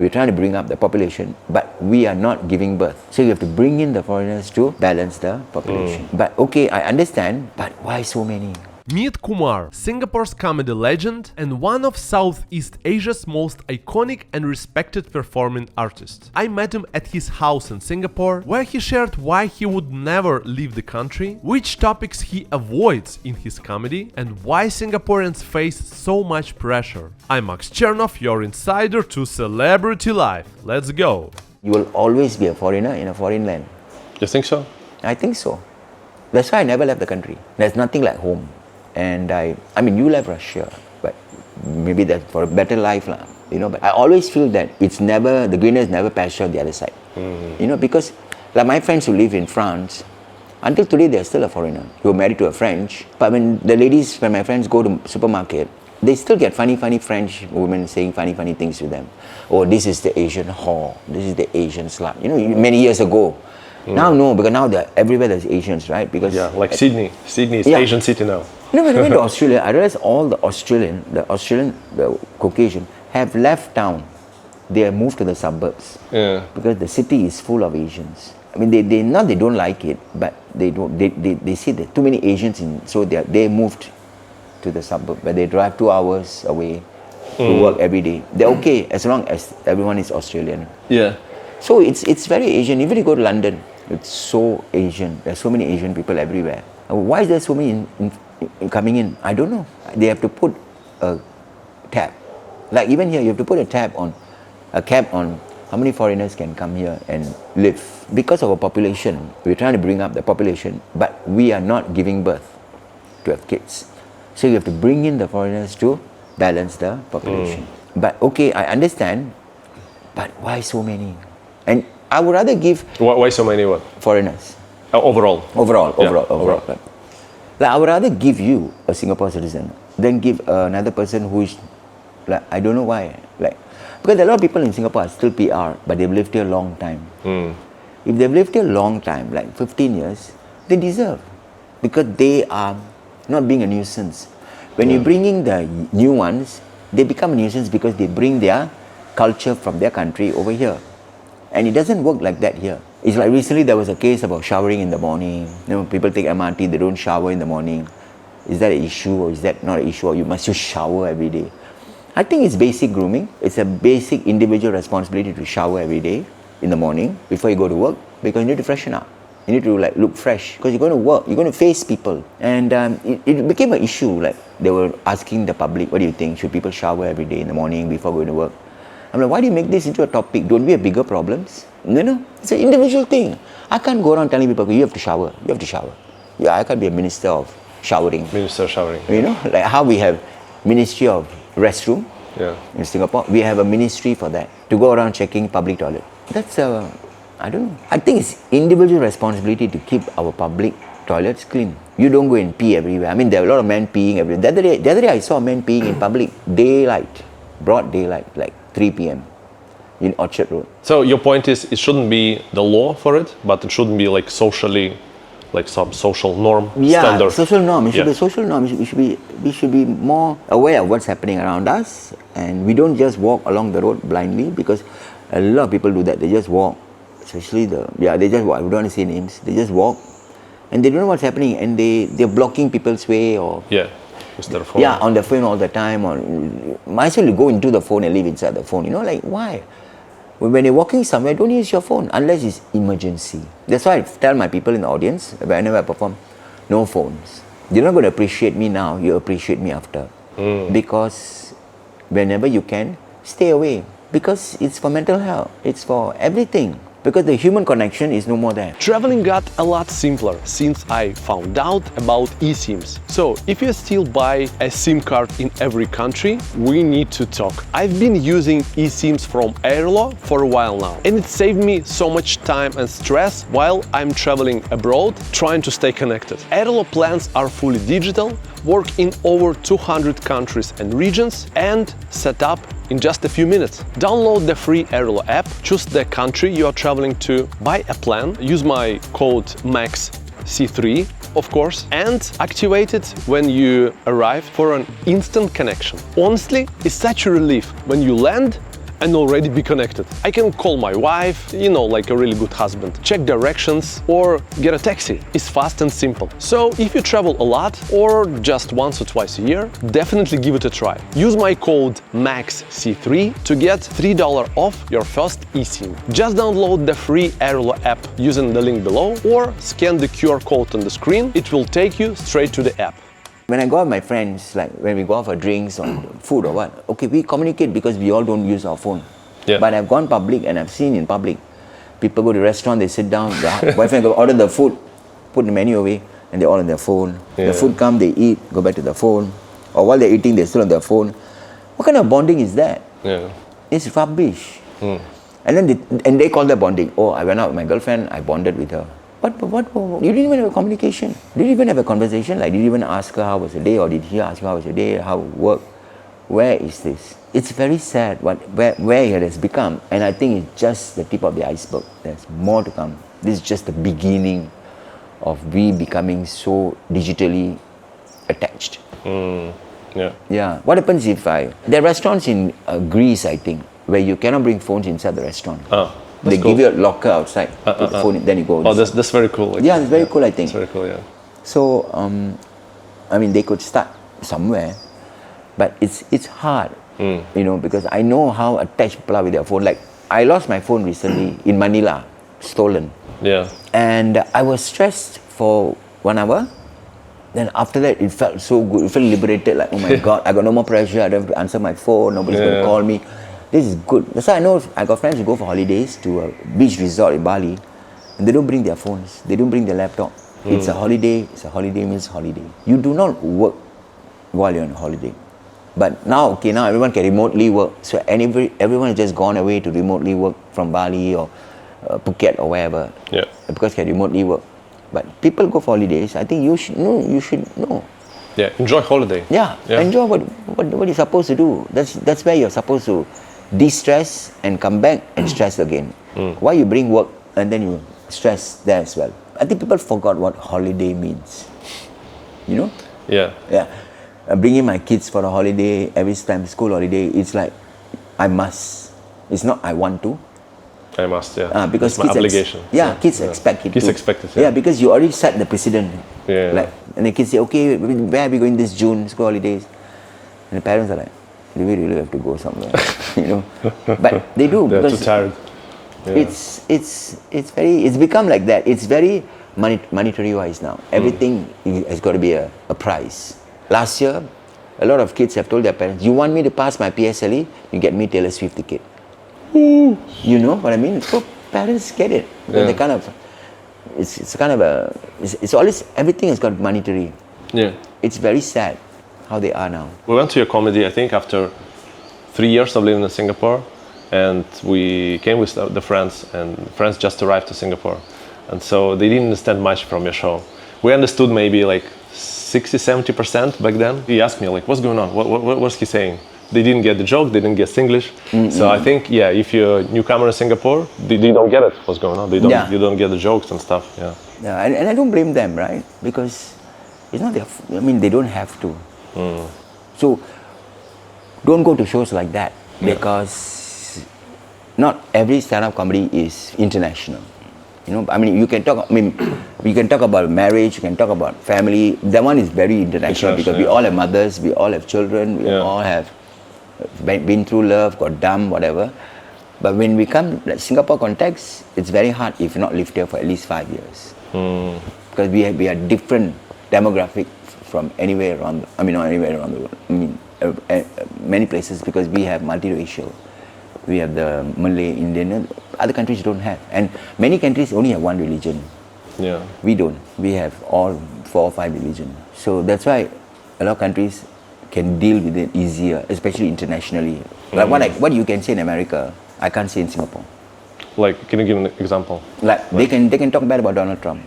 We're trying to bring up the population, but we are not giving birth. So you have to bring in the foreigners to balance the population. But okay, I understand, but why so many? Meet Kumar, Singapore's comedy legend and one of Southeast Asia's most iconic and respected performing artists. I met him at his house in Singapore, where he shared why he would never leave the country, which topics he avoids in his comedy, and why Singaporeans face so much pressure. I'm Max Chernov, your insider to celebrity life. Let's go! You will always be a foreigner in a foreign land. You think so? I think so. That's why I never left the country. There's nothing like home. And I mean, you left Russia, but maybe that's for a better life, but I always feel that the greener is never pasture on the other side. Because like my friends who live in France, until today they're still a foreigner. Who are married to a French, but when my friends go to supermarket, they still get funny French women saying funny things to them. Oh, this is the Asian whore, this is the Asian slut. Many years ago. Now no, because now everywhere there's Asians, right? Because like Sydney is Asian city now. When I went to Australia, I realized all the Caucasian have left town. They have moved to the suburbs because the city is full of Asians. I mean, they don't like it, but they see that too many Asians so they moved to the suburb where they drive 2 hours away to work every day. They're okay as long as everyone is Australian. Yeah. So it's very Asian. Even if you go to London, it's so Asian. There's so many Asian people everywhere. Why is there so many coming in? I don't know. They have to put a tab. Like even here, you have to put a cap on how many foreigners can come here and live. Because of our population, we're trying to bring up the population, but we are not giving birth to have kids. So you have to bring in the foreigners to balance the population. But okay, I understand, but why so many? And I would rather give... Why so many what? Foreigners. Overall. Overall. Like I would rather give you a Singapore citizen than give another person who is, like, I don't know why. Because a lot of people in Singapore are still PR, but they've lived here a long time. If they've lived here a long time, like 15 years, they deserve. Because they are not being a nuisance. When you bring in the new ones, they become a nuisance because they bring their culture from their country over here. And it doesn't work like that here. It's like recently there was a case about showering in the morning. People take MRT, they don't shower in the morning. Is that an issue or is that not an issue? Or you must just shower every day? I think it's basic grooming. It's a basic individual responsibility to shower every day in the morning before you go to work, because you need to freshen up. You need to look fresh because you're going to work, you're going to face people. And it became an issue. Like they were asking the public, what do you think? Should people shower every day in the morning before going to work? I'm like, why do you make this into a topic? Don't we have bigger problems? No, it's an individual thing. I can't go around telling people, you have to shower, you have to shower. Yeah, I can't be a minister of showering. Minister of showering. Like how we have Ministry of Restroom in Singapore, we have a ministry for that, to go around checking public toilet. That's, I don't know. I think it's individual responsibility to keep our public toilets clean. You don't go and pee everywhere. I mean, there are a lot of men peeing everywhere. The other day I saw men peeing in public, broad daylight, like 3 p.m. in Orchard Road. So your point is, it shouldn't be the law for it, but it shouldn't be like socially, like some social norm, standard. Social norm. It should be social norm. We should be more aware of what's happening around us, and we don't just walk along the road blindly, because a lot of people do that. They just walk, especially they just walk. I don't want to say names. They just walk, and they don't know what's happening, and they're blocking people's way or on the phone all the time. Or might as well go into the phone and leave inside the phone. Like why? When you're walking somewhere, don't use your phone unless it's emergency. That's why I tell my people in the audience, whenever I perform, no phones. You're not going to appreciate me now, you appreciate me after. Because whenever you can, stay away. Because it's for mental health, it's for everything. Because the human connection is no more there. Traveling got a lot simpler since I found out about eSIMs. So, if you still buy a SIM card in every country, we need to talk. I've been using eSIMs from Airlo for a while now, and it saved me so much time and stress while I'm traveling abroad trying to stay connected. Airlo plans are fully digital, work in over 200 countries and regions, and set up in just a few minutes. Download the free Airlo app, choose the country you are traveling to, buy a plan, use my code MAXC3, of course, and activate it when you arrive for an instant connection. Honestly, it's such a relief when you land and already be connected. I can call my wife, you know, like a really good husband, check directions or get a taxi. It's fast and simple. So if you travel a lot or just once or twice a year, definitely give it a try. Use my code MAXC3 to get $3 off your first eSIM. Just download the free Airlo app using the link below or scan the QR code on the screen. It will take you straight to the app. When I go out with my friends, like when we go out for drinks or food or what, okay, we communicate because we all don't use our phone. Yeah. But I've gone public and I've seen in public, people go to a restaurant, they sit down, the boyfriend go order the food, put the menu away, and they're all on their phone. Yeah. The food come, they eat, go back to the phone. Or while they're eating, they're still on their phone. What kind of bonding is that? Yeah. It's rubbish. And then they call that bonding. Oh, I went out with my girlfriend, I bonded with her. But what? You didn't even have a communication. You didn't even have a conversation. Like, did you even ask her how was the day, or did he ask you how was the day, how work? Where is this? It's very sad where it has become, and I think it's just the tip of the iceberg. There's more to come. This is just the beginning of we becoming so digitally attached. Yeah. Yeah. What happens if there are restaurants in Greece, I think, where you cannot bring phones inside the restaurant. They give you a locker outside, put the phone in, then you go. Oh, that's very cool. Like, yeah, it's very cool, I think. It's very cool, yeah. So, I mean, they could start somewhere, but it's hard, you know, because I know how attached people are with their phone. Like, I lost my phone recently in Manila, stolen. Yeah. And I was stressed for 1 hour. Then after that, it felt so good. It felt liberated, like, oh my God, I got no more pressure. I don't have to answer my phone. Nobody's going to call me. This is good. That's why I know I got friends who go for holidays to a beach resort in Bali, and they don't bring their phones. They don't bring their laptop. It's a holiday. It's a holiday means holiday. You do not work while you're on holiday. But now, okay, now everyone can remotely work. So everyone has just gone away to remotely work from Bali or Phuket or wherever. Yeah. Because can remotely work. But people go for holidays. I think you should know. Yeah. Enjoy holiday. Yeah. Enjoy what you're supposed to do. That's where you're supposed to de-stress and come back and stress again. Why you bring work and then you stress there as well? I think people forgot what holiday means. You know? Yeah. Yeah. Bringing my kids for a holiday, every time school holiday, it's like, I must. It's not I want to. I must, yeah. Because it's my obligation. Kids expect it. Kids to. expect it, yeah. Because you already set the precedent. Yeah. Like, and the kids say, okay, where are we going this June, school holidays? And the parents are like, do we really have to go somewhere? You know? But they do. They're because too tired. Yeah. It's become like that. It's very monetary wise now. Everything has got to be a price. Last year, a lot of kids have told their parents, you want me to pass my PSLE, you get me Taylor Swift ticket. You know what I mean? So parents get it. Yeah. They kind of, it's always, everything has got monetary. Yeah. It's very sad how they are now. We went to your comedy, I think, after 3 years of living in Singapore, and we came with the friends, and friends just arrived to Singapore, and so they didn't understand much from your show. We understood maybe like 60-70% back then. He asked me like, what's going on? What was he saying? They didn't get the joke, they didn't get Singlish. So I think, yeah, if you're a newcomer in Singapore, they don't get it, what's going on. You don't get the jokes and stuff, yeah. Yeah, and I don't blame them, right? Because it's not they don't have to. So don't go to shows like that, because not every stand-up comedy is international. You know, I mean, you can talk about marriage, you can talk about family. That one is very international because we all have mothers, we all have children, we all have been through love, got dumb, whatever. But when we come like Singapore context, it's very hard if not lived here for at least 5 years. Because we are different demographic from anywhere around. Not anywhere around the world. Many places, because we have multiracial. We have the Malay, Indian. Other countries don't have, and many countries only have one religion. Yeah. We don't. We have all 4 or 5 religions. So that's why a lot of countries can deal with it easier, especially internationally. Like what you can say in America, I can't say in Singapore. Like, can you give an example? Like they can talk bad about Donald Trump.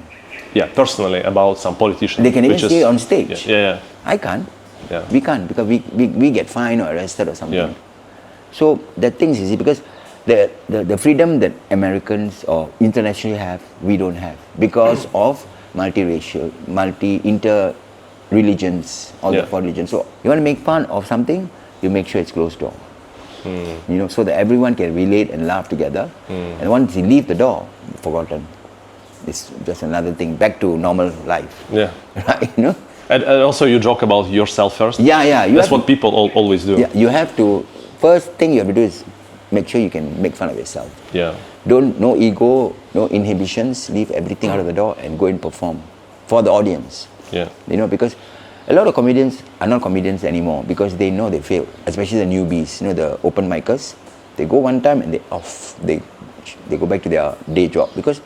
Yeah, personally about some politician. They can even say it on stage. Yeah. I can't. Yeah. We can't, because we get fined or arrested or something. Yeah. So the things is because the freedom that Americans or internationally have, we don't have because of multiracial, inter-religions, all the 4 religions. So you want to make fun of something, you make sure it's closed door. You know, so that everyone can relate and laugh together. And once you leave the door, forgotten. It's just another thing, back to normal life. Yeah. Right, you know? And also you joke about yourself first. Yeah. That's what people always do. Yeah, you have to, first thing you have to do is make sure you can make fun of yourself. Yeah. No ego, no inhibitions, leave everything out of the door and go and perform for the audience. Yeah. You know, because a lot of comedians are not comedians anymore because they know they fail, especially the newbies, you know, the open micers. They go one time and they go back to their day job because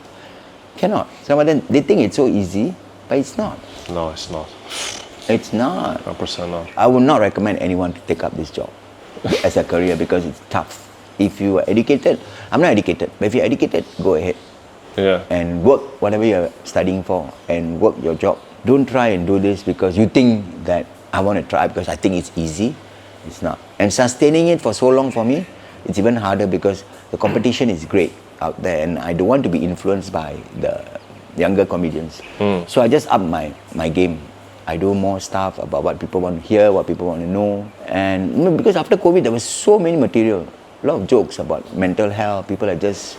cannot. Some of them, they think it's so easy, but it's not. No, it's not. It's not. 100% not. I would not recommend anyone to take up this job as a career because it's tough. If you are educated, I'm not educated, but if you're educated, go ahead. Yeah. And work whatever you're studying for and work your job. Don't try and do this because you think that I want to try because I think it's easy. It's not. And sustaining it for so long for me, it's even harder because the competition is great out there and I don't want to be influenced by the younger comedians. So I just up my game. I do more stuff about what people want to hear, what people want to know. And you know, because after COVID, there was so many material. A lot of jokes about mental health. People are just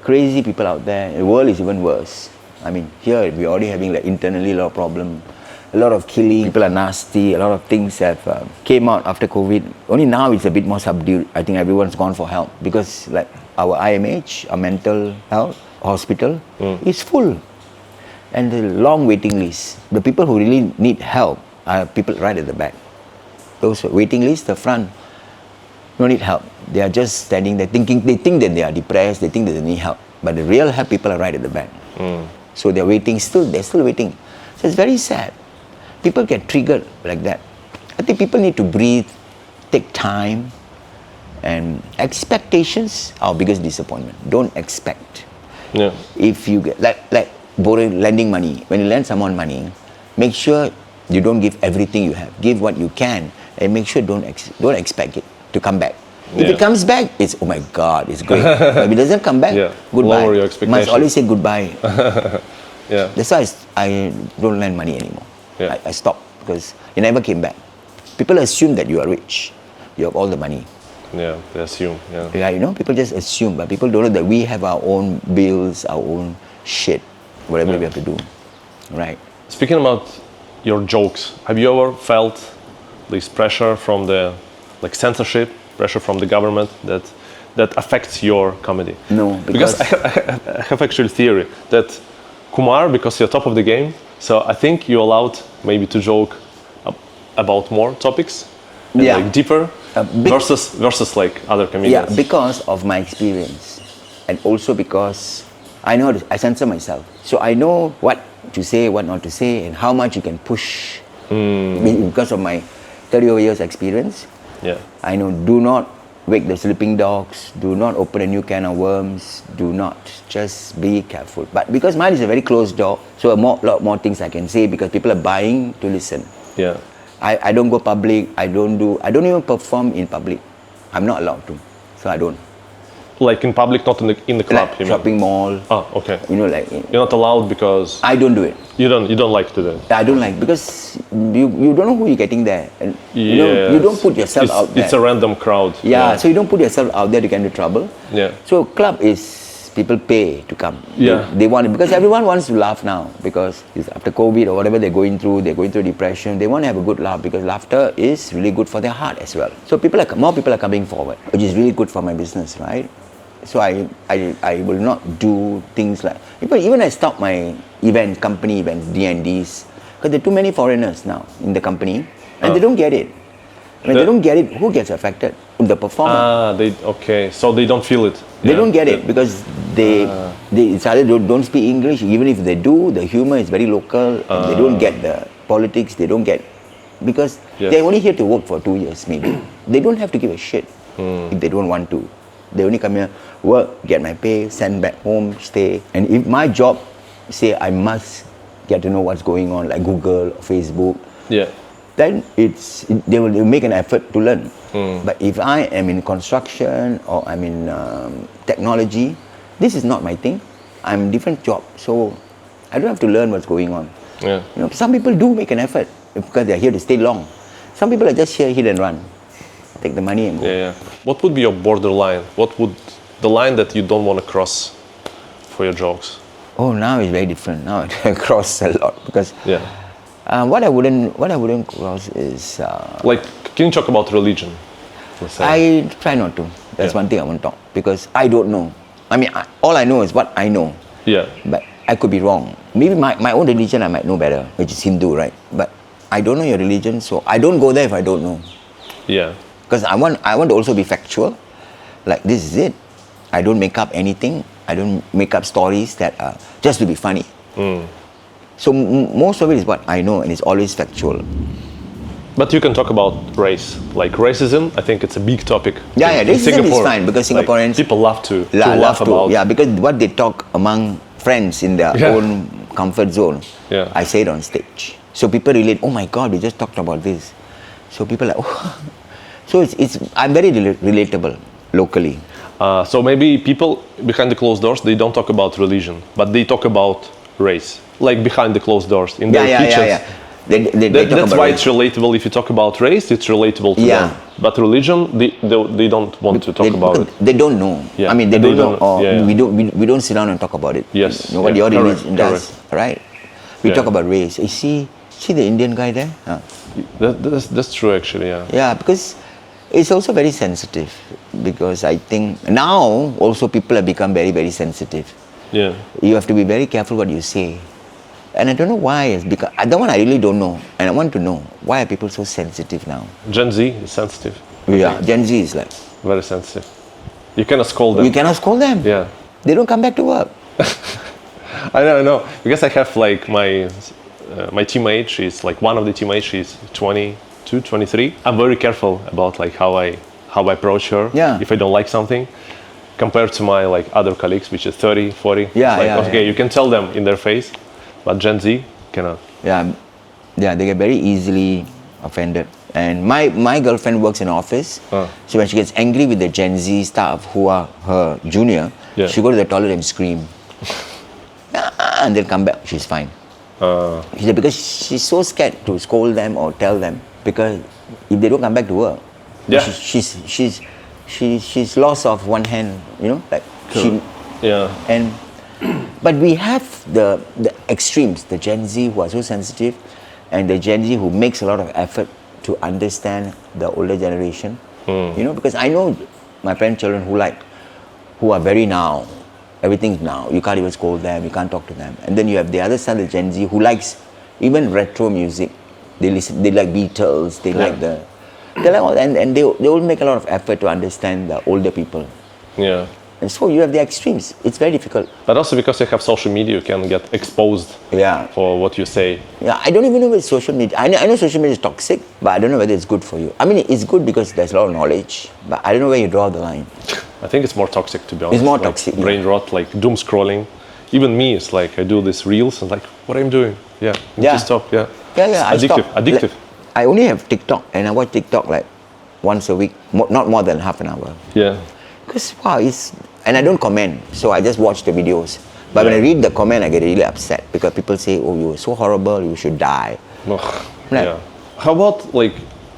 crazy people out there. The world is even worse. I mean, here we're already having like internally a lot of problems. A lot of killing. People are nasty. A lot of things have came out after COVID. Only now it's a bit more subdued. I think everyone's gone for help because like our IMH, our mental health hospital is full. And the long waiting list. The people who really need help are people right at the back. Those waiting lists, the front, don't need help. They are just standing there thinking, they think that they are depressed, they think that they need help. But the real help people are right at the back. So they're waiting, they're still waiting. So it's very sad. People get triggered like that. I think people need to breathe, take time, and expectations are our biggest disappointment. Don't expect. Yeah. If you get, like borrowing, lending money, when you lend someone money, make sure you don't give everything you have. Give what you can, and make sure don't expect it to come back. If it comes back, it's oh my God, it's great. But if it doesn't come back, goodbye. Lower your expectations. Must always say goodbye. Yeah. That's why I don't lend money anymore. Yeah. I stopped because it never came back. People assume that you are rich, you have all the money. Yeah, they assume. Yeah. Yeah, you know, people just assume, but people don't know that we have our own bills, our own shit, whatever we have to do. Right. Speaking about your jokes, have you ever felt this pressure from the censorship, pressure from the government that affects your comedy? No, because I have actually theory that Kumar, because you're top of the game, so I think you're allowed maybe to joke about more topics, and like deeper, versus like other comedians. Yeah, because of my experience, and also because I know I censor myself, so I know what to say, what not to say, and how much you can push. Because of my 30 over years experience, I know do not wake the sleeping dogs, do not open a new can of worms, do not, just be careful. But because mine is a very closed door, so a lot more things I can say because people are buying to listen. Yeah. I don't go public, I don't even perform in public. I'm not allowed to, so I don't. Like in public, not in the club, like shopping mall. Oh, okay. You know, like you're not allowed because I don't do it. You don't like to do it. I don't like because you don't know who you're getting there, and you know you don't put yourself out there. It's a random crowd. Yeah, so you don't put yourself out there to get into trouble. Yeah. So club is people pay to come. Yeah. They want it because everyone wants to laugh now because it's after COVID or whatever they're going through depression. They want to have a good laugh because laughter is really good for their heart as well. So more people are coming forward, which is really good for my business, right? So I will not do things like even I stop my company events, D&Ds, because there are too many foreigners now in the company and they don't get it. When they don't get it, who gets affected? The performer. So they don't feel it. They don't get it because they either don't speak English. Even if they do, the humor is very local. They don't get the politics. They don't get because they're only here to work for 2 years maybe. They don't have to give a shit if they don't want to. They only come here, work, get my pay, send back home, stay. And if my job say I must get to know what's going on, like Google or Facebook, then they will make an effort to learn. But if I am in construction or I'm in technology, this is not my thing. I'm different job, so I don't have to learn what's going on. Yeah. You know, some people do make an effort because they're here to stay long. Some people are just here, hit and run. take the money and go. Yeah. What would be your borderline? What would the line that you don't want to cross for your jokes? Oh, now it's very different. Now I cross a lot because Yeah. what I wouldn't cross is Like, can you talk about religion? Let's say? I try not to. That's Yeah. one thing I won't talk because I don't know. I mean, all I know is what I know. Yeah. But I could be wrong. Maybe my own religion I might know better, which is Hindu, right? But I don't know your religion, so I don't go there if I don't know. Yeah. Because I want to also be factual. Like, this is it. I don't make up anything. I don't make up stories that are just to be funny. So most of it is what I know, and it's always factual. But you can talk about race, like racism. I think it's a big topic. Yeah, in racism is Singapore. fine because Like, Singaporeans people love to love laugh about. Yeah, because what they talk among friends in their Yeah. own comfort zone, Yeah. I say it on stage. So people relate. Oh my God, we just talked about this. So people are like, oh. So it's I'm very relatable locally. So maybe people behind the closed doors, they don't talk about religion, but they talk about race, like behind the closed doors in their kitchens. They talk That's about why race. it's relatable. If you talk about race, it's relatable to Yeah. them. But religion, they don't want to talk about it. They don't know. Yeah. I mean, they They don't know. don't- Or yeah. we don't sit down and talk about it. Yes. You know what Yeah. your Correct. religion does, right? We Yeah. talk about race. You see the Indian guy there? Huh? That's true, actually. Yeah. Yeah, because it's also very sensitive. Because I think now also people have become very, very sensitive. Yeah. You have to be very careful what you say. And I don't know why. It's because that one I really don't know, and I want to know why are people so sensitive now? Gen Z is sensitive. Yeah, Gen Z is like Very sensitive. You cannot scold them. you cannot scold them. Yeah. They don't come back to work. I know. Because I have like my teammate. She's like one of the teammates. She's 22, 23. I'm very careful about like how I approach her. Yeah. If I don't like something, compared to my like other colleagues, which is 30, 40. Yeah, it's like, yeah, okay, yeah. you can tell them in their face, but Gen Z cannot. Yeah, they get very easily offended. And my girlfriend works in an office, so when she gets angry with the Gen Z staff who are her junior, Yeah. she go to the toilet and scream. And then come back, she's fine. She said because she's so scared to scold them or tell them, because if they don't come back to work, Yeah. she's lost of one hand, you know, like she. Yeah. And but we have the extremes, the Gen Z who are so sensitive, and the Gen Z who makes a lot of effort to understand the older generation. You know, because I know my parents' children who are very now. Everything's now. You can't even scold them. You can't talk to them. And then you have the other side, the Gen Z, who likes even retro music. They listen. They like Beatles. They like all, and they will make a lot of effort to understand the older people. Yeah. And so you have the extremes. It's very difficult. But also because you have social media, you can get exposed Yeah. for what you say. Yeah, I don't even know if it's social media. I know social media is toxic, but I don't know whether it's good for you. I mean, it's good because there's a lot of knowledge, but I don't know where you draw the line. I think it's more toxic, to be honest. It's more Like, toxic, yeah. Brain rot, like doom scrolling. Even me, it's like I do these reels and like, what I'm doing? Yeah. Need Yeah. to stop. Yeah. Yeah, It's addictive. stopped. Addictive. I only have TikTok, and I watch TikTok like once a week, not more than half an hour. Yeah. Because wow, and I don't comment, so I just watch the videos. But when I read the comment, I get really upset because people say, "Oh, you were so horrible, you should die." Ugh, Right. yeah. How about like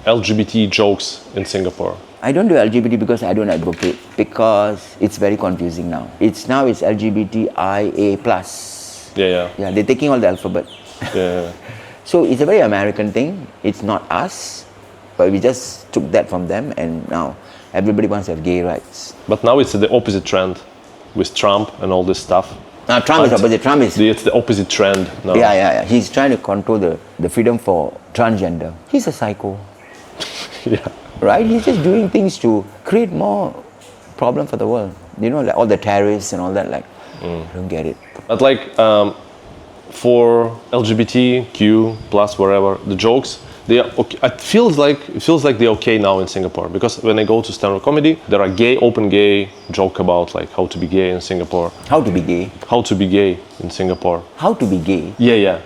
LGBT jokes in Singapore? I don't do LGBT because I don't advocate, because it's very confusing now. It's LGBTIA plus. Yeah. Yeah, they're taking all the alphabet. Yeah. So it's a very American thing. It's not us, but we just took that from them, and now everybody wants to have gay rights. But now it's the opposite trend with Trump and all this stuff. Now Trump is But opposite. Trump is It's the opposite trend now. yeah. He's trying to control the freedom for transgender. He's a psycho, Yeah. right? He's just doing things to create more problem for the world. You know, like all the terrorists and all that. Like, I don't get it. But like for LGBTQ plus whatever, the jokes, they are okay. It feels like they're okay now in Singapore, because when I go to stand-up comedy, there are open gay joke about like how to be gay in Singapore. How to be gay? How to be gay in Singapore. How to be gay? Yeah.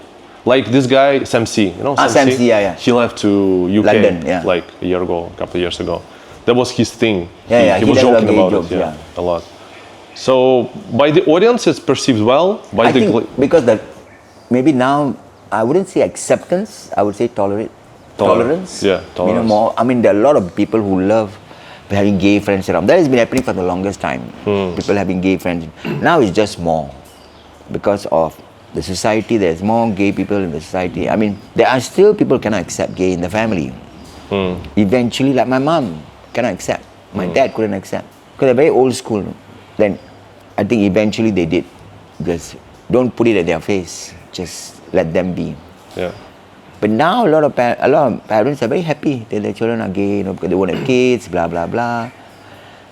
Like this guy, Sam C, you know Sam C, yeah. He left to UK London, yeah. like a couple of years ago. That was his thing. Yeah, He he was does a lot of joking gay about jokes, it, yeah. a lot. So by the audience, it's perceived well. By I think because maybe now I wouldn't say acceptance. I would say tolerate. tolerance. Yeah, tolerance. More. I mean, there are a lot of people who love having gay friends around. That has been happening for the longest time. People having gay friends. Now it's just more because of the society. There's more gay people in the society. I mean, there are still people who cannot accept gay in the family. Eventually, like my mom cannot accept. My dad couldn't accept because they're very old school. Then I think eventually they did. Just don't put it at their face. Just let them be. Yeah. But now a lot of parents are very happy that their children are gay, because they won't have kids, blah blah blah,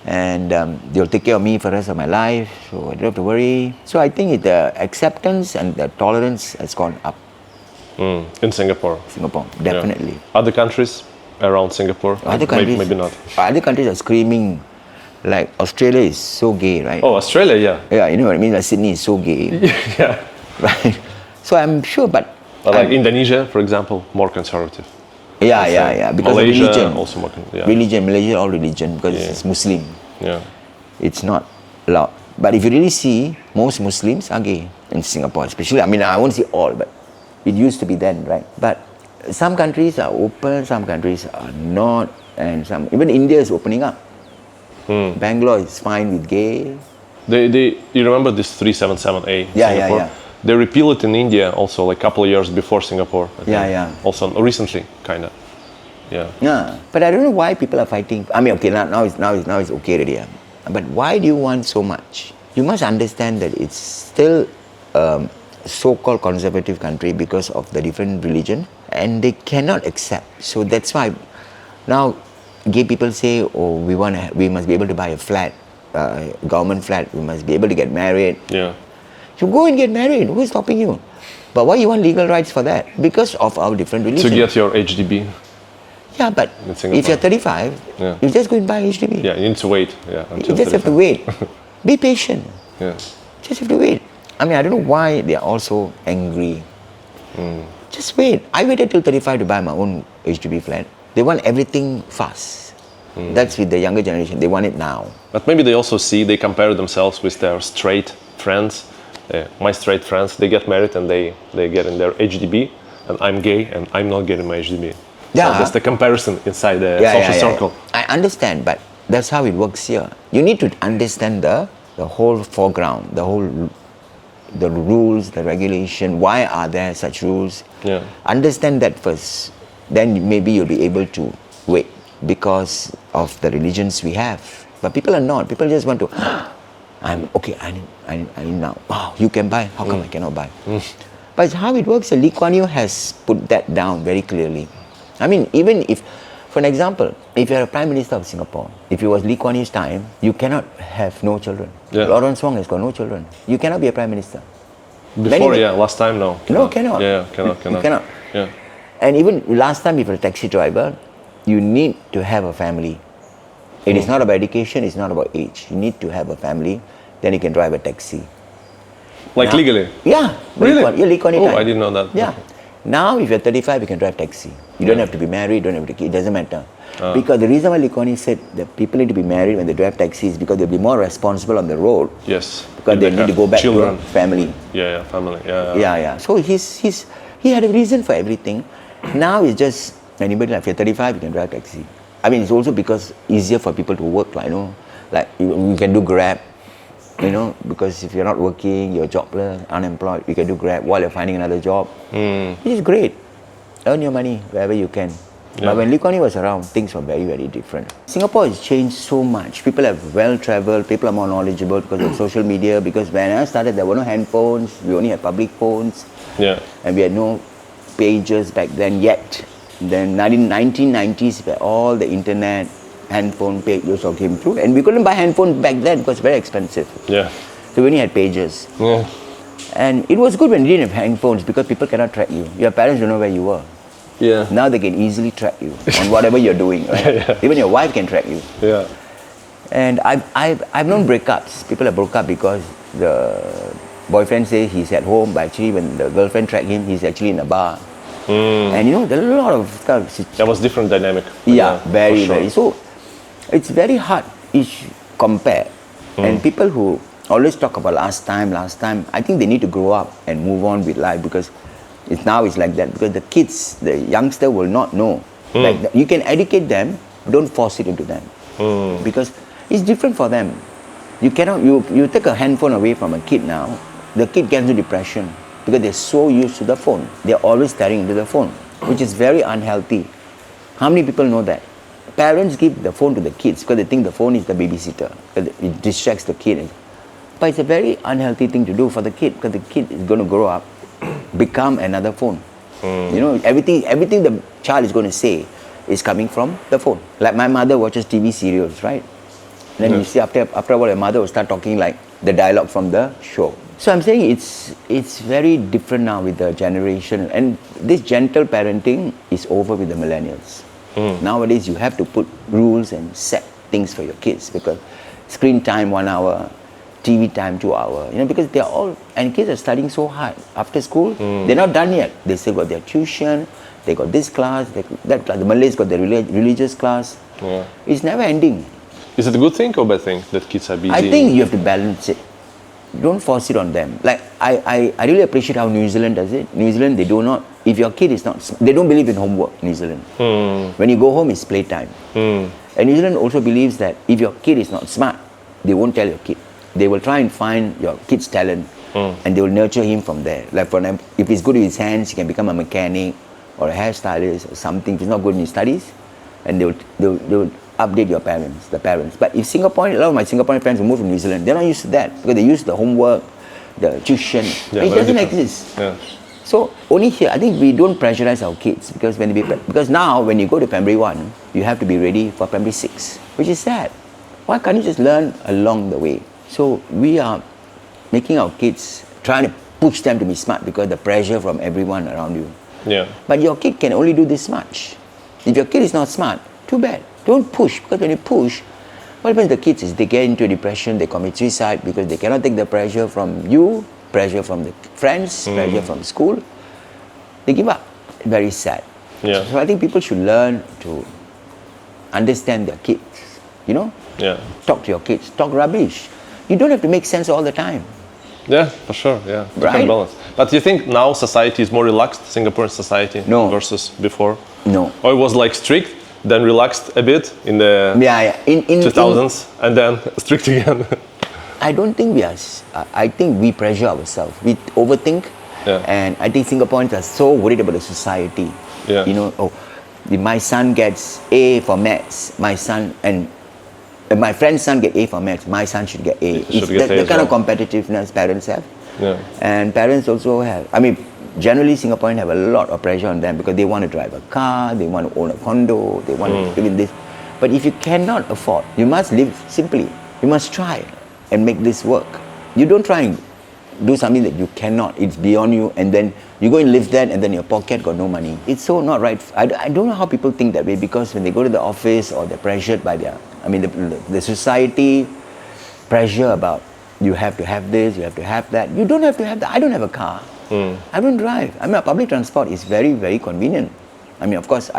and they'll take care of me for the rest of my life, so I don't have to worry. So I think the acceptance and the tolerance has gone up. In Singapore. Definitely. Yeah. Other countries around Singapore? Other countries, maybe not. Other countries are screaming, like Australia is so gay, right? Oh, Australia, yeah. Yeah, you know what I mean? Like Sydney is so gay. Yeah. Right. So I'm sure, but like Indonesia, for example, more conservative. Yeah. Because Malaysia, of religion. also more Religion, Malaysia, all religion, because it's Muslim. Yeah. It's not allowed. But if you really see, most Muslims are gay in Singapore, especially. I mean, I won't say all, but it used to be then, right? But some countries are open, some countries are not, and even India is opening up. Bangalore is fine with gay. You remember this 377A in Yeah, Singapore? yeah. They repealed it in India also like a couple of years before Singapore. I think. Yeah. Also recently, kind of. Yeah. Yeah, but I don't know why people are fighting. I mean, okay, now it's okay already. But why do you want so much? You must understand that it's still so-called conservative country because of the different religion, and they cannot accept. So that's why now gay people say, oh, we must be able to buy a flat, government flat. We must be able to get married. Yeah. You go and get married. Who is stopping you? But why you want legal rights for that? Because of our different religions. To get your HDB. Yeah, but if you're 35, you just go and buy HDB. Yeah, you need to wait. Yeah, you just have to wait. Be patient. Yeah. Just have to wait. I mean, I don't know why they are all so angry. Just wait. I waited till 35 to buy my own HDB flat. They want everything fast. That's with the younger generation. They want it now. But maybe they also they compare themselves with their straight friends. My straight friends, they get married and they get in their HDB, and I'm gay and I'm not getting my HDB. Yeah. So that's the comparison inside the social circle. I understand, but that's how it works here. You need to understand the whole foreground, the rules, the regulation. Why are there such rules? Yeah. Understand that first. Then maybe you'll be able to wait because of the religions we have. But people are not. People just want to. I'm okay. I need now. Wow, you can buy. How come I cannot buy? But it's how it works. Lee Kuan Yew has put that down very clearly. I mean, even if, for an example, if you're a Prime Minister of Singapore, if it was Lee Kuan Yew's time, you cannot have no children. Yeah. Lawrence Wong has got no children. You cannot be a Prime Minister. Before, last time, no. No, cannot. Yeah, cannot. You cannot. Yeah. And even last time, if you're a taxi driver, you need to have a family. It is not about education, it's not about age. You need to have a family, then you can drive a taxi. Like now, legally? Yeah. Really? Lee Kuan Yew Oh, time. I didn't know that. Yeah. Now, if you're 35, you can drive taxi. You don't have to be married, you don't have to, it doesn't matter. Because the reason why Lee Kuan Yew said that people need to be married when they drive taxi is because they'll be more responsible on the road. Yes. Because they need to go back children. to family. Yeah, family. Yeah. So he had a reason for everything. Now it's just anybody, like if you're 35, you can drive taxi. I mean, it's also because easier for people to work, like, you know, like you can do Grab, you know, because if you're not working, you're jobless, unemployed, you can do Grab while you're finding another job. Which is great. Earn your money wherever you can. Yeah. But when Lee Kuan Yew was around, things were very, very different. Singapore has changed so much. People have well-traveled, people are more knowledgeable because of social media, because when I started, there were no handphones, we only had public phones. Yeah. And we had no pages back then yet. Then 1990s, where all the internet, handphone pages all came through. And we couldn't buy handphones back then because it was very expensive. Yeah. So we only had pages. Yeah. And it was good when you didn't have handphones because people cannot track you. Your parents don't know where you were. Yeah. Now they can easily track you on whatever you're doing. Right? Yeah. Even your wife can track you. Yeah. And I've known breakups. People have broke up because the boyfriend says he's at home, but actually when the girlfriend tracked him, he's actually in a bar. And you know, there are a lot of kind of That was different dynamic. Yeah, very, sure. very. So it's very hard each compare. And people who always talk about last time, I think they need to grow up and move on with life, because It's like that because the kids, the youngster will not know. Like you can educate them, don't force it into them because it's different for them. You cannot you take a handphone away from a kid now, the kid gets into depression because they're so used to the phone. They're always staring into the phone, which is very unhealthy. How many people know that? Parents give the phone to the kids because they think the phone is the babysitter, because it distracts the kid. But it's a very unhealthy thing to do for the kid because the kid is going to grow up, become another phone. You know, everything the child is going to say is coming from the phone. Like my mother watches TV serials, right? Then you see after a while, your mother will start talking like the dialogue from the show. So I'm saying it's very different now with the generation, and this gentle parenting is over with the millennials. Nowadays you have to put rules and set things for your kids because screen time 1 hour, TV time 2 hours. You know, because they're all, and kids are studying so hard after school. They're not done yet. They still got their tuition. They got this class, that class. The Malays got their religious class. Yeah. It's never ending. Is it a good thing or bad thing that kids are busy? I think you have to balance it. Don't force it on them. Like I really appreciate how New Zealand does it. New Zealand, they do not, if your kid is not, they don't believe in homework, New Zealand. When you go home, it's playtime. And New Zealand also believes that if your kid is not smart, they won't tell your kid. They will try and find your kid's talent and they will nurture him from there. Like for example, if he's good with his hands, he can become a mechanic or a hairstylist or something. If he's not good in his studies, and they will update your parents, the parents. But if Singaporean, a lot of my Singaporean friends who move to New Zealand, they're not used to that because they use the homework, the tuition. It doesn't exist. Yeah. So only here, I think we don't pressurize our kids because now when you go to primary 1, you have to be ready for primary 6, which is sad. Why can't you just learn along the way? So we are making our kids, trying to push them to be smart because the pressure from everyone around you. Yeah. But your kid can only do this much. If your kid is not smart, too bad. Don't push, because when you push, what happens to the kids is they get into depression, they commit suicide because they cannot take the pressure from you, pressure from the friends, pressure from school. They give up. Very sad. Yeah. So I think people should learn to understand their kids, you know? Yeah. Talk to your kids, talk rubbish. You don't have to make sense all the time. Yeah, for sure, yeah. Right? Balance. But you think now society is more relaxed, Singaporean society, versus before? No. Or it was like strict, then relaxed a bit in the in 2000s, and then strict again? I don't think we are. I think we pressure ourselves. We overthink. Yeah. And I think Singaporeans are so worried about the society. Yeah. You know, if my son gets A for maths, my son, and if my friend's son get A for maths, my son should get A. It's the kind of competitiveness parents have. Yeah. And parents also have, I mean, generally Singaporeans have a lot of pressure on them because they want to drive a car, they want to own a condo, they want to live in this. But if you cannot afford, you must live simply. You must try and make this work. You don't try and do something that you cannot, it's beyond you, and then you go and live that and then your pocket got no money. It's so not right. I don't know how people think that way, because when they go to the office or they're pressured by the society pressure about you have to have this, you have to have that. You don't have to have that. I don't have a car. I don't drive. I mean, public transport is very, very convenient. I mean, of course,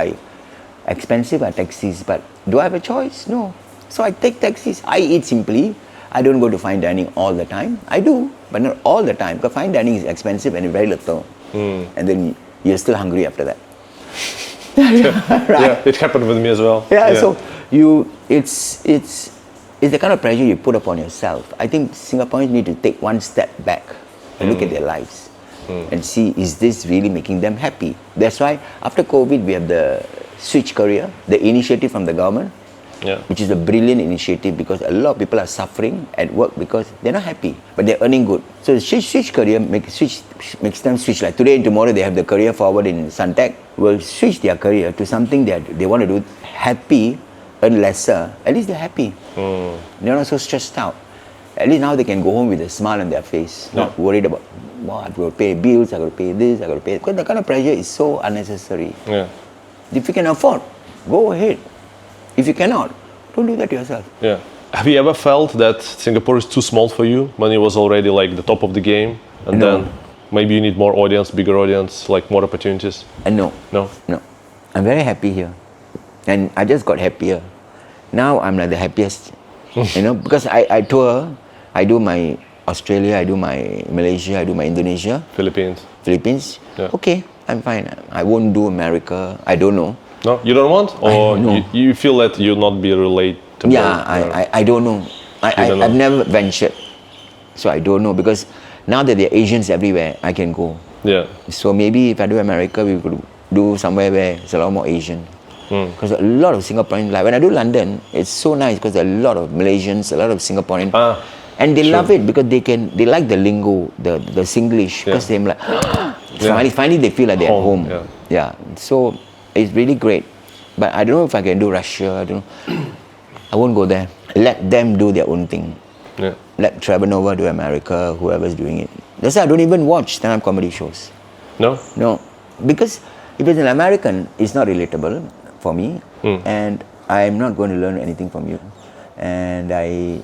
expensive are taxis, but do I have a choice? No. So I take taxis. I eat simply. I don't go to fine dining all the time. I do, but not all the time, because fine dining is expensive and very little. And then you're still hungry after that. Right? Yeah, it happened with me as well. Yeah. So it's the kind of pressure you put upon yourself. I think Singaporeans need to take one step back and look at their lives and see, is this really making them happy? That's why after COVID, we have the Switch Career, the initiative from the government, which is a brilliant initiative, because a lot of people are suffering at work because they're not happy, but they're earning good. So Switch Career makes them switch. Like today and tomorrow, they have the Career Forward in Suntec. Will switch their career to something that they want to do happy, earn lesser. At least they're happy. They're not so stressed out. At least now they can go home with a smile on their face, not worried about, I've got to pay bills, I've got to pay this, I've got to pay. Because the kind of pressure is so unnecessary. Yeah. If you can afford, go ahead. If you cannot, don't do that to yourself. Yeah. Have you ever felt that Singapore is too small for you when it was already like the top of the game, and then maybe you need more audience, bigger audience, like more opportunities? No. I'm very happy here, and I just got happier. Now I'm like the happiest, because I tour, I do my Australia, I do my Malaysia, I do my Indonesia, Philippines. Yeah. Okay, I'm fine. I won't do America. I don't know. No, you don't want, or know. you feel that you'll not be relatable? Yeah, I don't know. don't know. I've never ventured, so I don't know, because now that there are Asians everywhere, I can go. Yeah. So maybe if I do America, we could do somewhere where there's a lot more Asian. Because a lot of Singaporeans, like when I do London, it's so nice because there are a lot of Malaysians, a lot of Singaporeans, and they love it because they like the lingo, the Singlish, because they're like, finally they feel like they're at home. Yeah. So it's really great. But I don't know if I can do Russia. I don't know. I won't go there. Let them do their own thing. Yeah. Let Trevor Noah do America, whoever's doing it. That's why I don't even watch stand-up comedy shows. No? No. Because if it's an American, it's not relatable for me. And I'm not going to learn anything from you. And I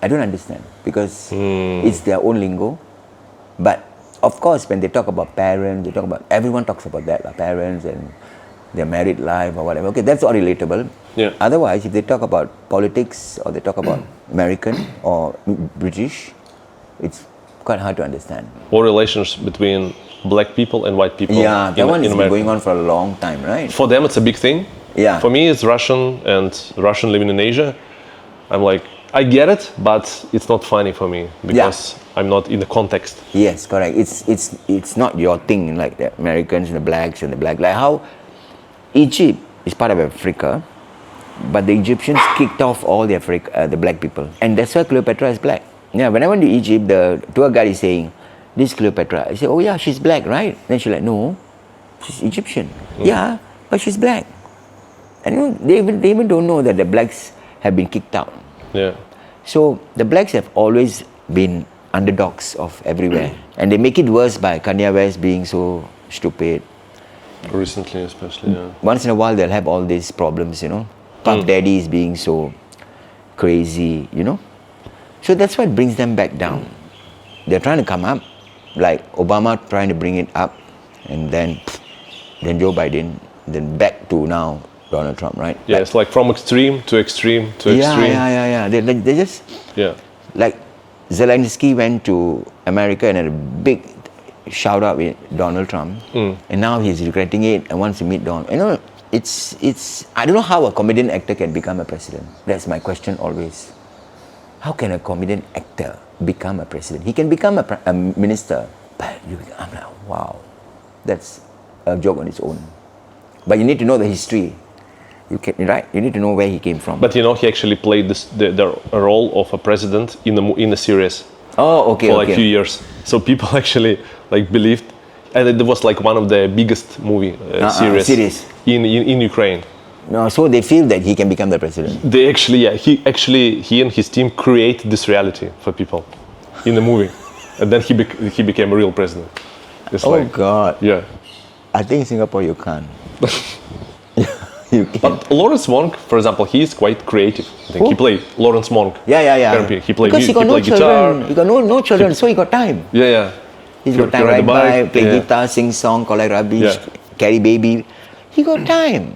don't understand because it's their own lingo. But of course, when they talk about parents, everyone talks about that, like parents and their married life or whatever. Okay, that's all relatable. Yeah. Otherwise, if they talk about politics or they talk about American or British, it's quite hard to understand. Or relations between black people and white people. Yeah, that one has been America. going on for a long time, right? For them, it's a big thing. Yeah. For me, it's Russian and Russian living in Asia. I'm like, I get it, but it's not funny for me because I'm not in the context. Yes, correct. It's not your thing, like the Americans and the blacks and the black. Like how Egypt is part of Africa, but the Egyptians kicked off all the black people, and that's why Cleopatra is black. Yeah, when I went to Egypt, the tour guide is saying, "This Cleopatra." I said, "Oh yeah, she's black, right?" Then she's like, "No, she's Egyptian." Yeah, but she's black. And you know, they even don't know that the blacks have been kicked out. Yeah. So the blacks have always been underdogs of everywhere, and they make it worse by Kanye West being so stupid. Recently, especially. Yeah. Once in a while, they'll have all these problems, you know. Puff Daddy is being so crazy, you know. So that's what brings them back down. They're trying to come up, like Obama trying to bring it up, and then Joe Biden, then back to now Donald Trump, right? Yeah, it's like from extreme to extreme to extreme. Yeah. They just like Zelensky went to America and had a big shout out with Donald Trump, and now he's regretting it and wants to meet Donald. You know, it's. I don't know how a comedian actor can become a president. That's my question always. How can a comedian actor become a president? He can become a minister, but I'm like, wow, that's a joke on its own. But you need to know the history. Right? You need to know where he came from. But you know, he actually played the role of a president in the series. Oh, okay. For like a few years. So people actually like believed, and it was like one of the biggest movie series in Ukraine. No, so they feel that he can become the president. They actually, he and his team create this reality for people in the movie, and then he became a real president. It's God. Yeah. I think in Singapore you can't. But Lawrence Monk, for example, he is quite creative. I think he played Lawrence Monk. Yeah. He played because he got no guitar. Children. He got no children, so he got time. Yeah. He's got time, ride bike, play guitar, sing song, collect rubbish, carry baby. He got time.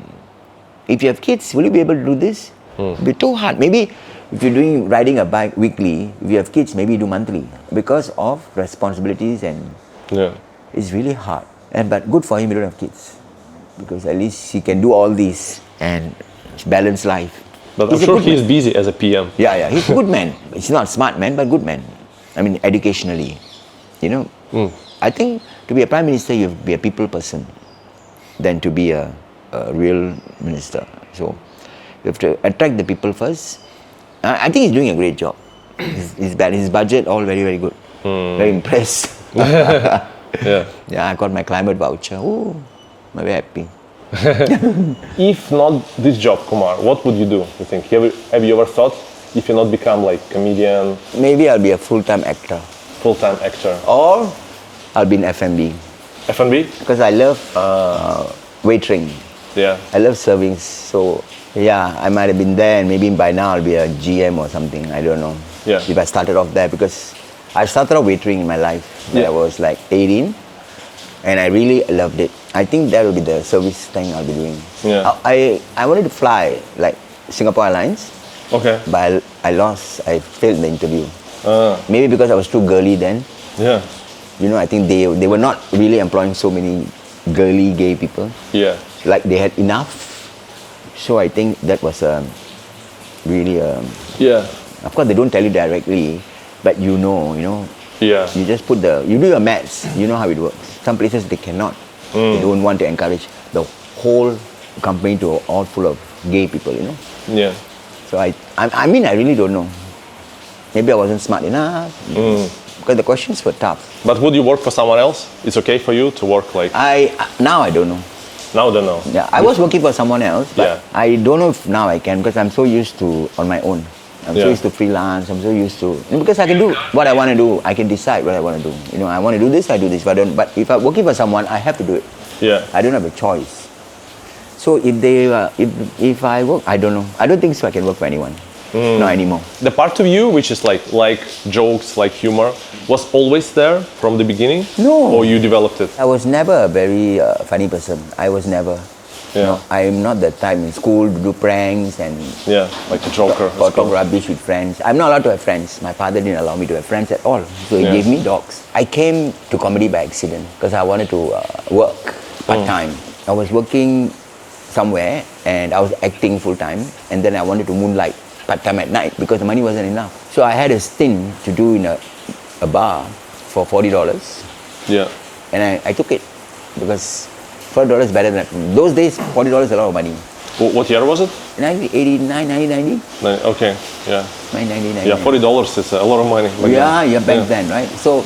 If you have kids, will you be able to do this? It'll be too hard. Maybe if you're riding a bike weekly, if you have kids, maybe you do monthly because of responsibilities, and it's really hard. But good for him, he don't have kids, because at least he can do all these and balance life. But I'm sure he's busy as a PM. Yeah, he's a good man. He's not a smart man, but good man. I mean, educationally, you know. I think to be a prime minister, you have to be a people person than to be a real minister. So you have to attract the people first. I think he's doing a great job. His budget all very, very good. Very impressed. Yeah, I got my climate voucher. Oh, I'm very happy. If not this job, Kumar, what would you do? You think? Have you ever thought if you not become like comedian? Maybe I'll be a full-time actor. Full-time actor. Or I'll be in F&B. F&B? Because I love waitering. Yeah. I love serving. So I might have been there, and maybe by now I'll be a GM or something. I don't know. Yeah. If I started off there, because I started off waitering in my life when I was like 18, and I really loved it. I think that will be the service thing I'll be doing. Yeah. I wanted to fly like Singapore Airlines. Okay. But I failed the interview. Maybe because I was too girly then. Yeah. You know, I think they were not really employing so many girly gay people. Yeah. Like they had enough. So I think that was really. Yeah. Of course, they don't tell you directly, but you know. Yeah. You just you do your maths. You know how it works. Some places they cannot. They don't want to encourage the whole company to all full of gay people. Yeah. So I mean, I really don't know. Maybe I wasn't smart enough. Because the questions were tough. But would you work for someone else? It's okay for you to work like... Now I don't know. Now I don't know. Yeah, I was working for someone else, but Yeah. I don't know if now I can because I'm so used to on my own. I'm so used to freelance. I'm so used to because I can do what I want to do. I can decide what I want to do. I want to do this, I do this. But if I'm working for someone, I have to do it. Yeah. I don't have a choice. So if I work, I don't know. I don't think so. I can work for anyone. Not anymore. The part of you which is like jokes, like humor, was always there from the beginning? No. Or you developed it? I was never a very funny person. I was never. Yeah. I'm not the type in school to do pranks and Yeah, like a joker. or talk rubbish with friends. I'm not allowed to have friends. My father didn't allow me to have friends at all. So he gave me dogs. I came to comedy by accident because I wanted to work part-time. I was working somewhere and I was acting full-time and then I wanted to moonlight part-time at night because the money wasn't enough. So I had a stint to do in a bar for $40. Yeah. And I took it because $40 is better than those days. $40 is a lot of money. What year was it? 1989, 1990. Okay, yeah. 1990. Yeah, $40 is a lot of money. Back then, right? So,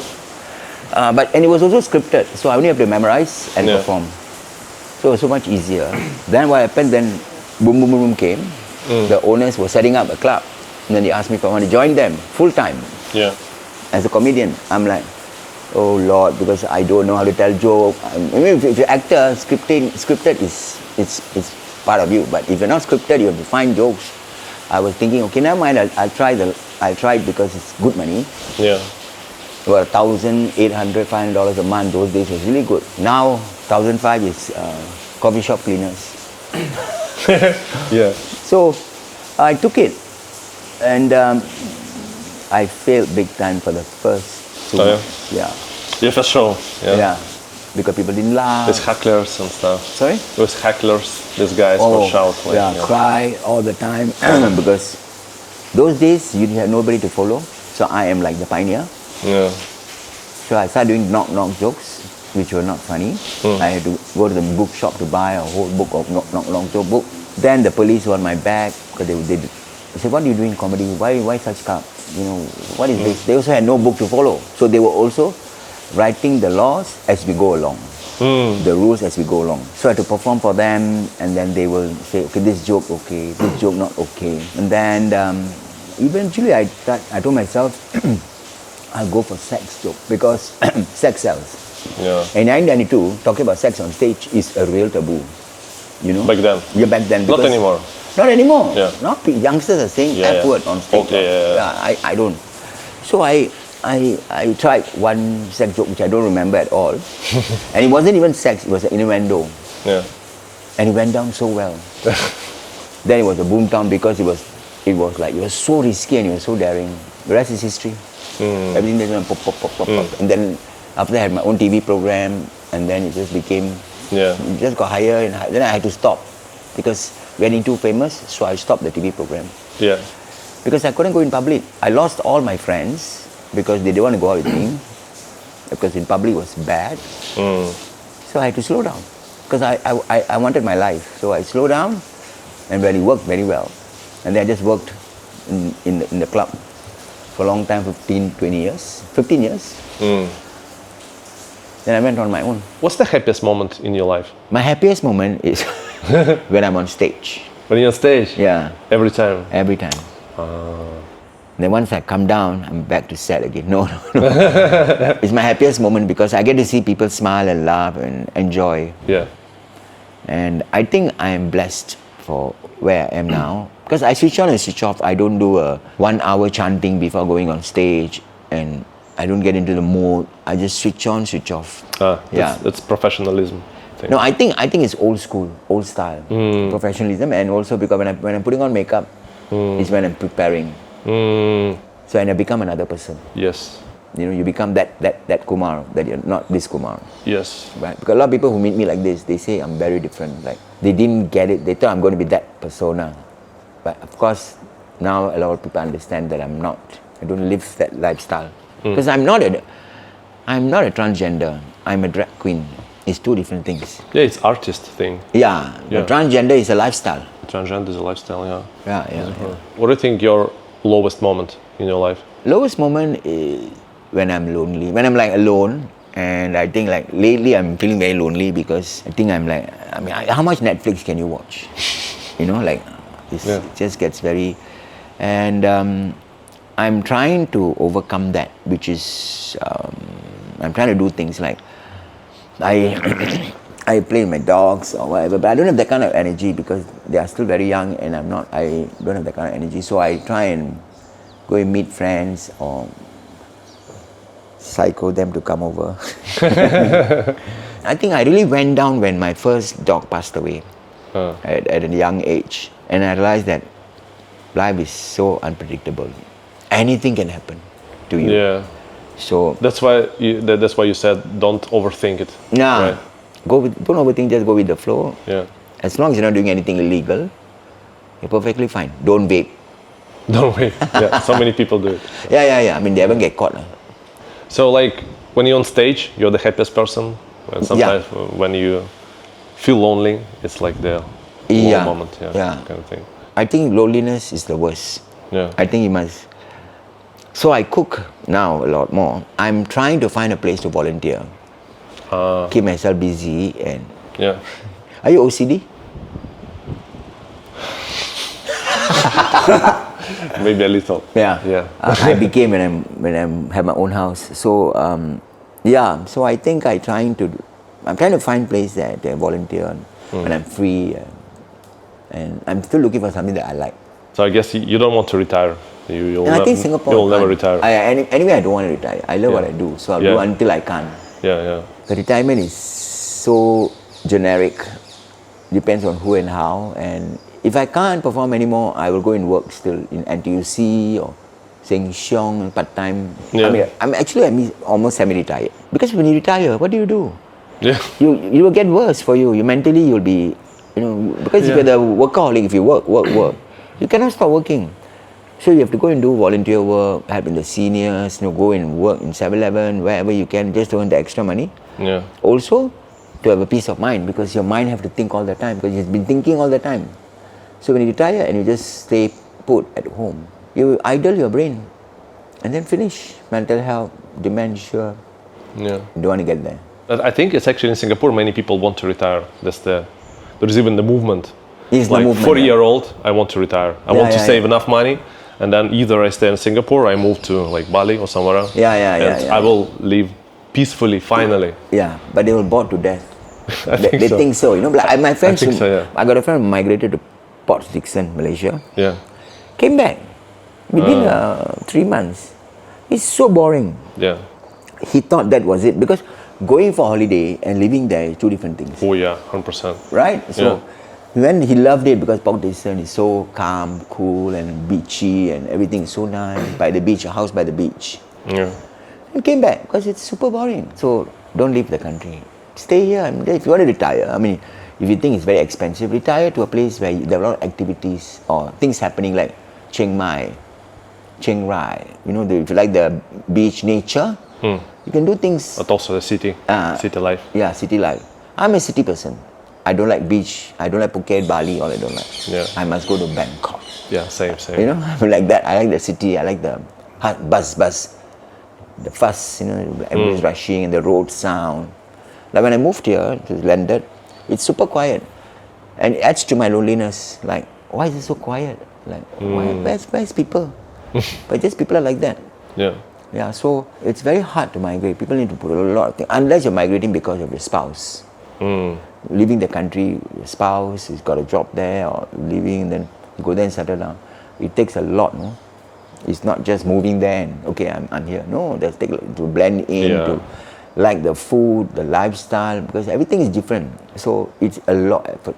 and it was also scripted, so I only have to memorize and perform. So it was so much easier. Then what happened? Then Boom Boom Boom came. The owners were setting up a club, and then they asked me if I want to join them full time. Yeah. As a comedian, I'm like, oh Lord, because I don't know how to tell joke. I mean, if you're an actor, scripted is part of you. But if you're not scripted, you have to find jokes. I was thinking, okay, never mind. I'll try it because it's good money. Yeah. Well, $1,800, $500 a month. Those days was really good. Now, $1,500 is coffee shop cleaners. Yeah. So I took it, and I failed big time for the first 2 months. Yeah. Yeah, for sure. Yeah. Because people didn't laugh. There's hecklers and stuff. Sorry? There's hecklers. These guys will shout. Like, cry all the time because those days you had nobody to follow. So I am like the pioneer. Yeah. So I started doing knock jokes, which were not funny. I had to go to the bookshop to buy a whole book of knock joke book. Then the police were on my back because they said, "What are you doing comedy? Why such crap? What is this?" They also had no book to follow. So they were also writing the laws as we go along, the rules as we go along. So I had to perform for them, and then they will say, "Okay, this joke okay, this joke not okay." And then eventually I told myself, I'll go for sex joke because sex sells. Yeah. In 1992, talking about sex on stage is a real taboo. Back then? Yeah, back then. Not anymore. Not anymore. Yeah. Not youngsters are saying F word on stage. Okay, I don't. So I tried one sex joke which I don't remember at all. And it wasn't even sex, it was an innuendo. Yeah. And it went down so well. Then it was a boomtown because it was so risky and it was so daring. The rest is history. Everything just went pop. And then after that I had my own TV program, and then it just became, it just got higher and higher. Then I had to stop because getting too famous, so I stopped the TV program. Yeah. Because I couldn't go in public. I lost all my friends because they didn't want to go out with me because in public was bad. So I had to slow down because I wanted my life. So I slowed down and really worked very well. And then I just worked in the club for a long time, 15 years. Then I went on my own. What's the happiest moment in your life? My happiest moment is when I'm on stage. When you're on stage? Yeah. Every time? Every time. Then once I come down, I'm back to set again. No. It's my happiest moment because I get to see people smile and laugh and enjoy. Yeah. And I think I am blessed for where I am now. Because I switch on and switch off. I don't do a 1 hour chanting before going on stage. And I don't get into the mood. I just switch on, switch off. That's professionalism. No, I think it's old school, old style, professionalism, and also because when I'm putting on makeup, is when I'm preparing. So and I become another person. Yes. You become that Kumar, that you're not this Kumar. Yes. Right? Because a lot of people who meet me like this, they say I'm very different. Like they didn't get it. They thought I'm going to be that persona. But of course, now a lot of people understand that I'm not. I don't live that lifestyle. Because I'm not a transgender. I'm a drag queen. It's two different things. Yeah, it's artist thing. Yeah. Yeah. But transgender is a lifestyle. Transgender is a lifestyle, yeah. Yeah. What do you think your lowest moment in your life? Lowest moment is when I'm lonely. When I'm like alone, and I think like lately I'm feeling very lonely because I think I'm like, I mean, how much Netflix can you watch? Like it just gets very, and I'm trying to overcome that, which is I'm trying to do things like I play with my dogs or whatever, but I don't have that kind of energy because they are still very young and I don't have that kind of energy. So I try and go and meet friends or psycho them to come over. I think I really went down when my first dog passed away at a young age, and I realized that life is so unpredictable. Anything can happen to you. Yeah. So that's why you said don't overthink it. Nah. Right? Don't overthink, just go with the flow. Yeah. As long as you're not doing anything illegal, you're perfectly fine. Don't vape. Don't wait. Yeah. So many people do it. Yeah. I mean, they haven't get caught. So like when you're on stage, you're the happiest person. And sometimes when you feel lonely, it's like the low moment. Yeah. Kind of thing. I think loneliness is the worst. Yeah. I think you must. So I cook now a lot more. I'm trying to find a place to volunteer. Keep myself busy and. Yeah. Are you OCD? Maybe a little. Yeah. I became when I had my own house. So so I think I'm trying to find place that I volunteer when I'm free, and I'm still looking for something that I like. So I guess you don't want to retire. I think Singapore. You'll never retire. Anyway, I don't want to retire. I love what I do, so I'll do until I can't. Yeah. The retirement is so generic. Depends on who and how. And if I can't perform anymore, I will go and work still in NTUC or Sheng Siong part time. Yeah. I mean, I'm almost semi-retired. Because when you retire, what do? Yeah. You will get worse for you. You mentally you'll be, because if you're the workaholic, if you work, you cannot stop working. So you have to go and do volunteer work, helping the seniors, go and work in 7-Eleven, wherever you can, just to earn the extra money. Yeah. Also, to have a peace of mind, because your mind have to think all the time, because you've been thinking all the time. So when you retire and you just stay put at home, you idle your brain and then finish. Mental health, dementia. Yeah. You don't want to get there. I think it's actually in Singapore, many people want to retire. There's even the movement. It's like the movement, 40-year-old, I want to retire. I want to save enough money, and then either I stay in Singapore or I move to like Bali or somewhere else. Yeah. I will live peacefully, finally. Yeah, but they will bored to death. They think so. Like my friends, I got a friend who migrated to Port Dickson, Malaysia. Yeah. Came back within 3 months. It's so boring. Yeah. He thought that was it, because going for holiday and living there is two different things. Oh yeah, 100%. Right? So when he loved it because Port Dickson is so calm, cool and beachy and everything is so nice, by the beach, a house by the beach. Yeah. And came back because it's super boring. So don't leave the country. Stay here. I mean, if you want to retire, if you think it's very expensive, retire to a place where there are a lot of activities or things happening like Chiang Mai, Chiang Rai. If you like the beach nature, you can do things. But also the city life. Yeah, city life. I'm a city person. I don't like beach. I don't like Phuket, Bali. All I don't like. Yeah. I must go to Bangkok. Yeah, same. I'm like that. I like the city. I like the buzz, the fuss. Everybody's rushing and the road sound. Like when I moved here, landed, it's super quiet, and it adds to my loneliness. Like, why is it so quiet? Like, where's people? But just people are like that. Yeah. Yeah, so it's very hard to migrate. People need to put a lot of things, unless you're migrating because of your spouse. Leaving the country, your spouse has got a job there, or leaving, then you go there and settle down. It takes a lot, no? It's not just moving there and, okay, I'm here. No, there's take to blend in, to like the food, the lifestyle, because everything is different. So it's a lot of effort,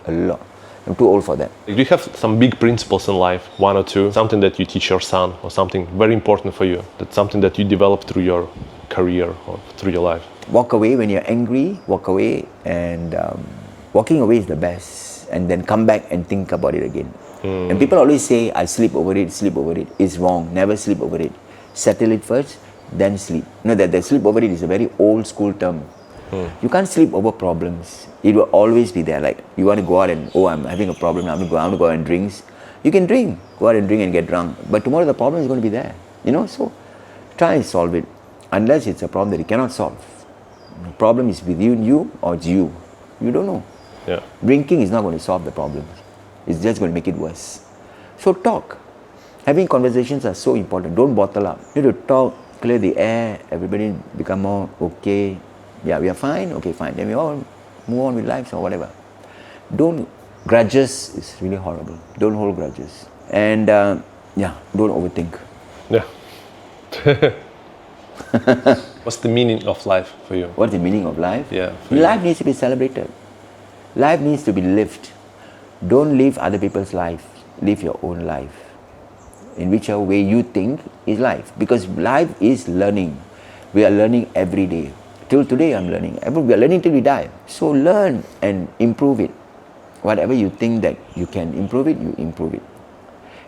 a lot. I'm too old for that. Do you have some big principles in life, one or two, something that you teach your son or something very important for you, that's something that you develop through your career or through your life? Walk away when you're angry, walk away, and walking away is the best, and then come back and think about it again. And people always say, I sleep over it. It's wrong. Never sleep over it. Settle it first, then sleep. You know that the sleep over it is a very old school term. You can't sleep over problems. It will always be there. Like you want to go out and, I'm having a problem. I want to go out and drinks. You can drink. Go out and drink and get drunk. But tomorrow the problem is going to be there. So try and solve it. Unless it's a problem that you cannot solve. The problem is with you or it's you. You don't know. Yeah. Drinking is not going to solve the problem. It's just going to make it worse. So talk. Having conversations are so important. Don't bottle up. You need to talk, clear the air, everybody become more okay. Yeah, we are fine. Okay, fine. Then we all move on with lives or whatever. Grudges is really horrible. Don't hold grudges. And don't overthink. Yeah. What's the meaning of life for you? What's the meaning of life? Yeah. Life needs to be celebrated. Life needs to be lived. Don't live other people's life. Live your own life. In whichever way you think is life. Because life is learning. We are learning every day. Till today I'm learning. We are learning till we die. So learn and improve it. Whatever you think that you can improve it, you improve it.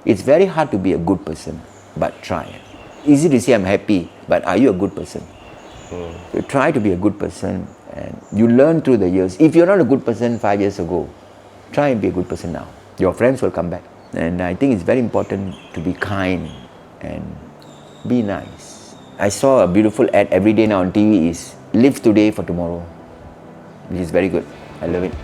It's very hard to be a good person, but try. Easy to say I'm happy, but are you a good person? So try to be a good person, and you learn through the years. If you're not a good person 5 years ago, try and be a good person now. Your friends will come back. And I think it's very important to be kind and be nice. I saw a beautiful ad every day now on TV is live today for tomorrow, which is very good. I love it.